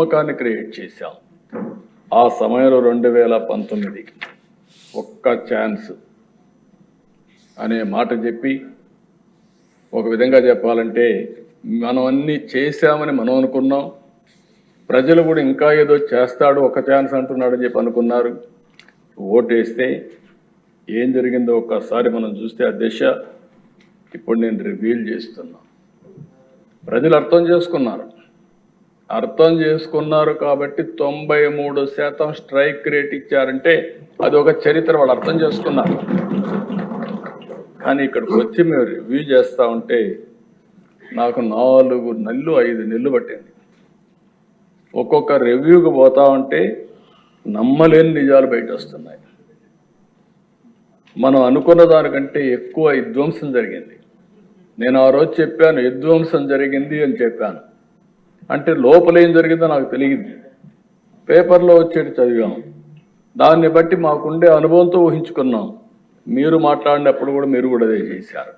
నమ్మకాన్ని క్రియేట్ చేశాం. ఆ సమయంలో 2019 ఒక్క ఛాన్స్ అనే మాట చెప్పి, ఒక విధంగా చెప్పాలంటే మనం అన్నీ చేశామని మనం అనుకున్నాం. ప్రజలు కూడా ఇంకా ఏదో చేస్తాడు, ఒక ఛాన్స్ అంటున్నాడని చెప్పి అనుకున్నారు. ఓటేస్తే ఏం జరిగిందో ఒక్కసారి మనం చూస్తే ఆ దిశ ఇప్పుడు నేను రివీల్ చేస్తున్నా. ప్రజలు అర్థం చేసుకున్నారు కాబట్టి 93% స్ట్రైక్ రేట్ ఇచ్చారంటే అది ఒక చరిత్ర. వాళ్ళు అర్థం చేసుకున్నారు. కానీ ఇక్కడికి వచ్చి మేము రివ్యూ చేస్తూ ఉంటే నాకు 4 నెలలు 5 నెలలు పట్టింది. ఒక్కొక్క రివ్యూకి పోతా ఉంటే నమ్మలేని నిజాలు బయట వస్తున్నాయి. మనం అనుకున్న దానికంటే ఎక్కువ విధ్వంసం జరిగింది. నేను ఆ రోజు చెప్పాను, విధ్వంసం జరిగింది అని చెప్పాను. అంటే లోపల ఏం జరిగిందో నాకు తెలియదు. పేపర్లో వచ్చేటి చదివాం. దాన్ని బట్టి మాకుండే అనుభవంతో ఊహించుకున్నాం. మీరు మాట్లాడినప్పుడు కూడా మీరు కూడా అదే చేశారు.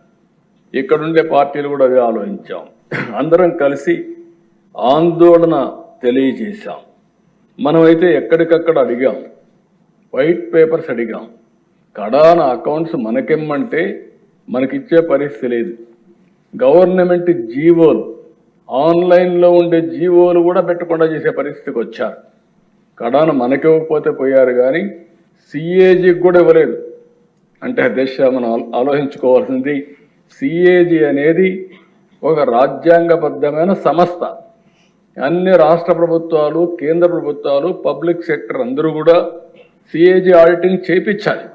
ఇక్కడుండే పార్టీలు కూడా అదే ఆలోచించాం. అందరం కలిసి ఆందోళన తెలియజేశాం. మనమైతే ఎక్కడికక్కడ అడిగాం, వైట్ పేపర్స్ అడిగాం. కడాన అకౌంట్స్ మనకిమ్మంటే మనకిచ్చే పరిస్థితి లేదు. గవర్నమెంట్ జీవోలు, ఆన్లైన్లో ఉండే జీవోలు కూడా పెట్టకుండా చేసే పరిస్థితికి వచ్చారు. కడాన మనకివ్వకపోతే పోయారు, కానీ సిఏజీకి కూడా ఇవ్వలేదు. అంటే దిశ మనం ఆలోచించుకోవాల్సింది, సిఏజీ అనేది ఒక రాజ్యాంగబద్ధమైన సంస్థ. అన్ని రాష్ట్ర ప్రభుత్వాలు, కేంద్ర ప్రభుత్వాలు, పబ్లిక్ సెక్టర్ అందరూ కూడా సిఏజీ ఆడిటింగ్ చేయించాలి.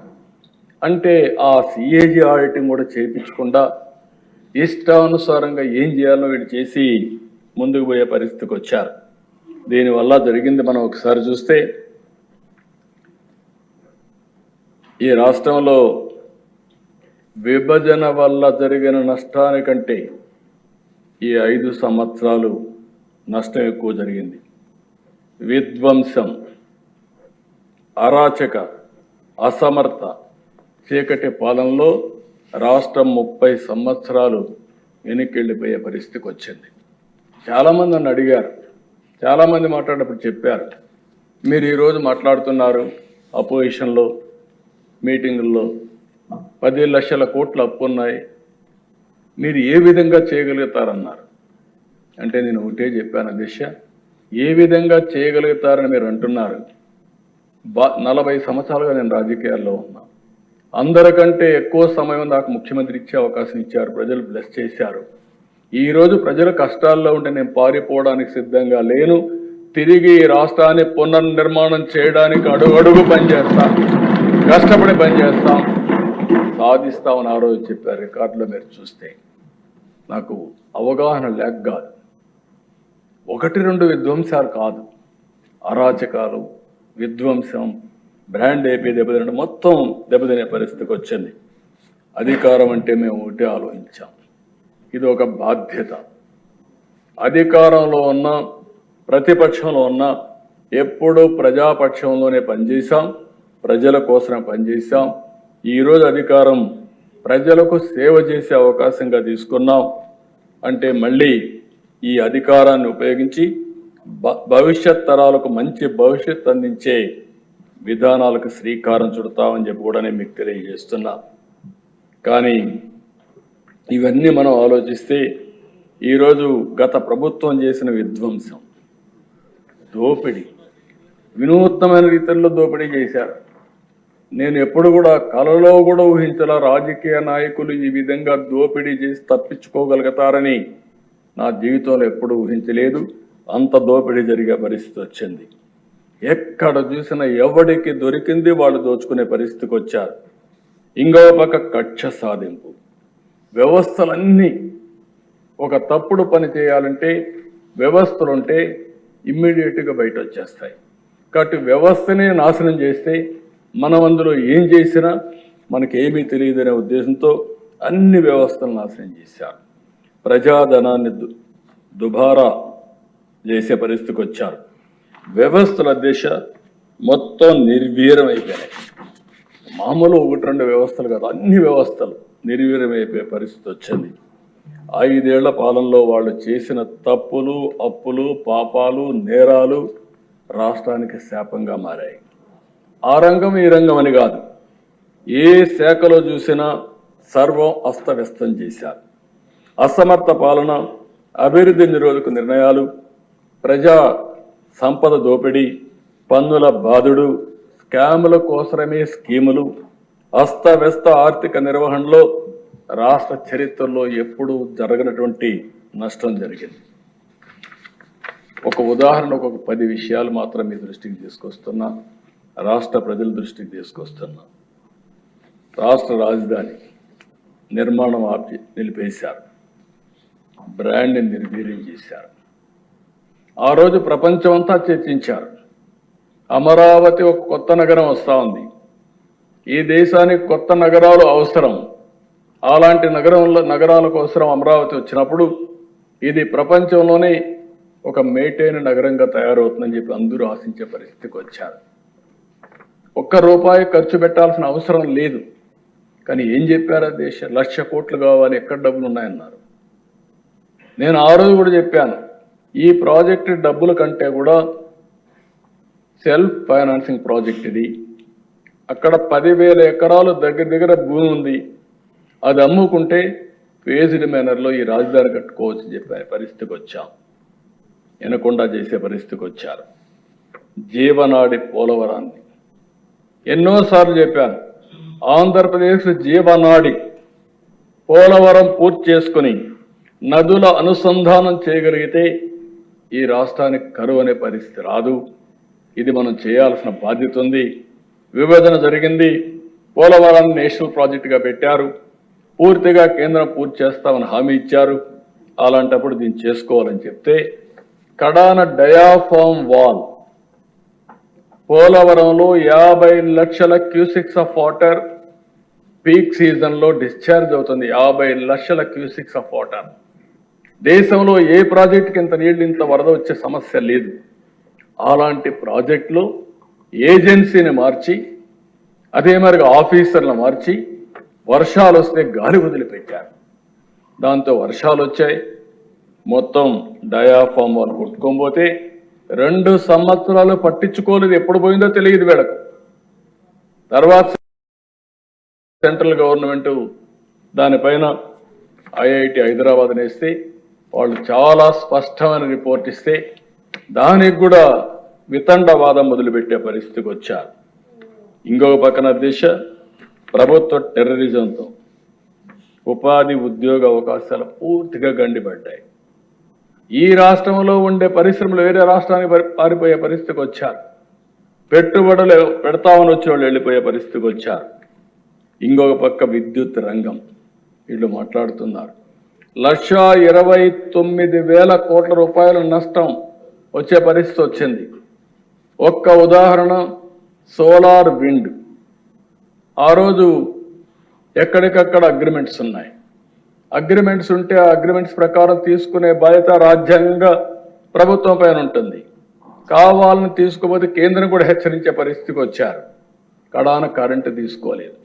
అంటే ఆ సిఏజీ ఆడిటింగ్ కూడా చేయించకుండా ఇష్టానుసారంగా ఏం చేయాలో వీడు చేసి ముందుకు పోయే పరిస్థితికి వచ్చారు. దీనివల్ల జరిగింది మనం ఒకసారి చూస్తే, ఈ రాష్ట్రంలో విభజన వల్ల జరిగిన నష్టానికంటే ఈ 5 సంవత్సరాలు నష్టం ఎక్కువ జరిగింది. విధ్వంసం, అరాచక, అసమర్థ, చీకటి పాలనలో రాష్ట్రం 30 సంవత్సరాలు వెనక్కి పరిస్థితికి వచ్చింది. చాలామంది నన్ను అడిగారు, చాలామంది మాట్లాడినప్పుడు చెప్పారు, మీరు ఈరోజు మాట్లాడుతున్నారు అపోజిషన్లో మీటింగుల్లో 10 లక్షల కోట్ల అప్పు ఉన్నాయి, మీరు ఏ విధంగా చేయగలుగుతారన్నారు. అంటే నేను ఒకటే చెప్పాను, దిశ ఏ విధంగా చేయగలుగుతారని మీరు అంటున్నారు. 40 సంవత్సరాలుగా నేను రాజకీయాల్లో ఉన్నా. అందరికంటే ఎక్కువ సమయం నాకు ముఖ్యమంత్రి ఇచ్చే అవకాశం ఇచ్చారు. ప్రజలు బ్లెస్ చేశారు. ఈరోజు ప్రజల కష్టాల్లో ఉంటే నేను పారిపోవడానికి సిద్ధంగా లేను. తిరిగి ఈ రాష్ట్రాన్ని పునర్నిర్మాణం చేయడానికి అడుగడుగు పనిచేస్తాం, కష్టపడి పనిచేస్తాం, సాధిస్తామని ఆ రోజు చెప్పారు. రికార్డులో మీరు చూస్తే నాకు అవగాహన లేక కాదు, 1-2 విధ్వంసాలు కాదు, అరాచకాలు, విధ్వంసం, బ్రాండ్ ఏపీ దెబ్బతినడం, మొత్తం దెబ్బతినే పరిస్థితికి వచ్చింది. అధికారం అంటే మేము ఒకటే ఆలోచించాం, ఇది ఒక బాధ్యత. అధికారంలో ఉన్న, ప్రతిపక్షంలో ఉన్న ఎప్పుడూ ప్రజాపక్షంలోనే పనిచేశాం, ప్రజల కోసం పనిచేశాం. ఈరోజు అధికారం ప్రజలకు సేవ చేసే అవకాశంగా తీసుకున్నాం. అంటే మళ్ళీ ఈ అధికారాన్ని ఉపయోగించి భవిష్యత్ తరాలకు మంచి భవిష్యత్ అందించే విధానాలకు శ్రీకారం చుడతామని చెప్పి కూడా నేను మీకు తెలియజేస్తున్నా. కానీ ఇవన్నీ మనం ఆలోచిస్తే ఈరోజు గత ప్రభుత్వం చేసిన విధ్వంసం, దోపిడీ, వినూత్నమైన రీతిలో దోపిడీ చేశారు. నేను ఎప్పుడు కూడా కలలో కూడా ఊహించలా రాజకీయ నాయకులు ఈ విధంగా దోపిడీ చేసి తప్పించుకోగలుగుతారని నా జీవితంలో ఎప్పుడు ఊహించలేదు. అంత దోపిడీ జరిగే పరిస్థితి వచ్చింది. ఎక్కడ చూసినా ఎవడికి దొరికింది వాళ్ళు దోచుకునే పరిస్థితికి వచ్చారు. ఇంకో పక్క కక్ష సాధింపు, వ్యవస్థలన్నీ ఒక తప్పుడు పని చేయాలంటే వ్యవస్థలుంటే ఇమ్మీడియట్గా బయట వచ్చేస్తాయి. కాబట్టి వ్యవస్థనే నాశనం చేస్తే మనం అందులో ఏం చేసినా మనకేమీ తెలియదనే ఉద్దేశంతో అన్ని వ్యవస్థలు నాశనం చేశారు. ప్రజాధనాన్ని దుబారా చేసే పరిస్థితికి వచ్చారు. వ్యవస్థల దిశ మొత్తం నిర్వీర్యం అయిపోయినాయి. మామూలు 1-2 వ్యవస్థలు కాదు, అన్ని వ్యవస్థలు నిర్వీర్యం అయిపోయే పరిస్థితి వచ్చింది. 5 ఏళ్ల పాలనలో వాళ్ళు చేసిన తప్పులు, అప్పులు, పాపాలు, నేరాలు రాష్ట్రానికి శాపంగా మారాయి. ఆ రంగం ఈ రంగం అని కాదు, ఏ శాఖలో చూసినా సర్వం అస్తవ్యస్తం చేశారు. అసమర్థ పాలన, అభివృద్ధి నిరోధక నిర్ణయాలు, ప్రజా సంపద దోపిడీ, పన్నుల బాధుడు, స్కాముల కోసమే స్కీములు, అస్తవ్యస్త ఆర్థిక నిర్వహణలో రాష్ట్ర చరిత్రలో ఎప్పుడూ జరగనటువంటి నష్టం జరిగింది. ఒక ఉదాహరణకు ఒక 10 విషయాలు మాత్రం మీ దృష్టికి తీసుకొస్తున్నా, రాష్ట్ర ప్రజల దృష్టికి తీసుకొస్తున్నా. రాష్ట్ర రాజధాని నిర్మాణం నిలిపేశారు, బ్రాండ్ని నిర్వీర్యం చేశారు. ఆ రోజు ప్రపంచమంతా చర్చించారు. అమరావతి ఒక కొత్త నగరం వస్తూ ఉంది, ఈ దేశానికి కొత్త నగరాలు అవసరం. అలాంటి నగరాల కోసం అమరావతి వచ్చినప్పుడు ఇది ప్రపంచంలోనే ఒక మేటైన నగరంగా తయారవుతుందని చెప్పి అందరూ ఆశించే పరిస్థితికి వచ్చారు. ₹1 ఖర్చు పెట్టాల్సిన అవసరం లేదు. కానీ ఏం చెప్పారు? దేశం 1,00,000 కోట్లు కావాలి, ఎక్కడ డబ్బులు ఉన్నాయన్నారు. నేను ఆ రోజు కూడా చెప్పాను, ఈ ప్రాజెక్టు డబ్బుల కంటే కూడా సెల్ఫ్ ఫైనాన్సింగ్ ప్రాజెక్ట్ ఇది. అక్కడ 10,000 ఎకరాలు దగ్గర భూమి ఉంది, అది అమ్ముకుంటే ఫేజ్డ్ మేనర్లో ఈ రాజధాని కట్టుకోవచ్చు చెప్పే పరిస్థితికి వచ్చాం. వినకుండా చేసే పరిస్థితికి వచ్చారు. జీవనాడి పోలవరాన్ని ఎన్నోసార్లు చెప్పాను, ఆంధ్రప్రదేశ్ జీవనాడి పోలవరం పూర్తి చేసుకుని నదుల అనుసంధానం చేయగలిగితే ఈ రాష్ట్రానికి కరువు అనే పరిస్థితి రాదు. ఇది మనం చేయాల్సిన బాధ్యత ఉంది. విభజన జరిగింది, పోలవరాన్ని నేషనల్ ప్రాజెక్టుగా పెట్టారు, పూర్తిగా కేంద్రం పూర్తి చేస్తామని హామీ ఇచ్చారు. అలాంటప్పుడు దీన్ని చేసుకోవాలని చెప్తే కడాన డయాఫామ్ వాల్ పోలవరంలో 50 లక్షల క్యూసిక్స్ ఆఫ్ వాటర్ పీక్ సీజన్లో డిశ్చార్జ్ అవుతుంది. 50 లక్షల క్యూసిక్స్ ఆఫ్ వాటర్. దేశంలో ఏ ప్రాజెక్టుకి ఇంత నీళ్లు, ఇంత వరద వచ్చే సమస్య లేదు. అలాంటి ప్రాజెక్టులో ఏజెన్సీని మార్చి, అదే మరిగా ఆఫీసర్లను మార్చి, వర్షాలు వస్తే గాలి వదిలిపెట్టారు. దాంతో వర్షాలు వచ్చాయి, మొత్తం డయాఫామ్ వాళ్ళు కొట్టుకోకపోతే 2 సంవత్సరాలు పట్టించుకోలేదు. ఎప్పుడు పోయిందో తెలియదు వీళ్ళకు. తర్వాత సెంట్రల్ గవర్నమెంట్ దానిపైన ఐఐటి హైదరాబాద్ నేస్తే వాళ్ళు చాలా స్పష్టమైన రిపోర్ట్ ఇస్తే దానికి కూడా వితండవాదం మొదలుపెట్టే పరిస్థితికి వచ్చారు. ఇంకొక పక్కన దేశ ప్రభుత్వ టెర్రరిజంతో ఉపాధి ఉద్యోగ అవకాశాలు పూర్తిగా గండిపడ్డాయి. ఈ రాష్ట్రంలో ఉండే పరిశ్రమలు వేరే రాష్ట్రానికి పారిపోయే పరిస్థితికి వచ్చారు. పెట్టుబడులు పెడతామని వచ్చే వాళ్ళు వెళ్ళిపోయే పరిస్థితికి వచ్చారు. ఇంకొక పక్క విద్యుత్ రంగం వీళ్ళు మాట్లాడుతున్నారు. 1,29,000 కోట్ల రూపాయల నష్టం వచ్చే పరిస్థితి వచ్చింది. ఒక్క ఉదాహరణ, సోలార్ విండ్. ఆ రోజు ఎక్కడికక్కడ అగ్రిమెంట్స్ ఉన్నాయి. అగ్రిమెంట్స్ ఉంటే ఆ అగ్రిమెంట్స్ ప్రకారం తీసుకునే బాధ్యత రాజ్యాంగంగా ప్రభుత్వం పైన ఉంటుంది. కావాలని తీసుకోకపోతే కేంద్రం కూడా హెచ్చరించే పరిస్థితికి వచ్చారు. కడాన కరెంటు తీసుకోలేదు.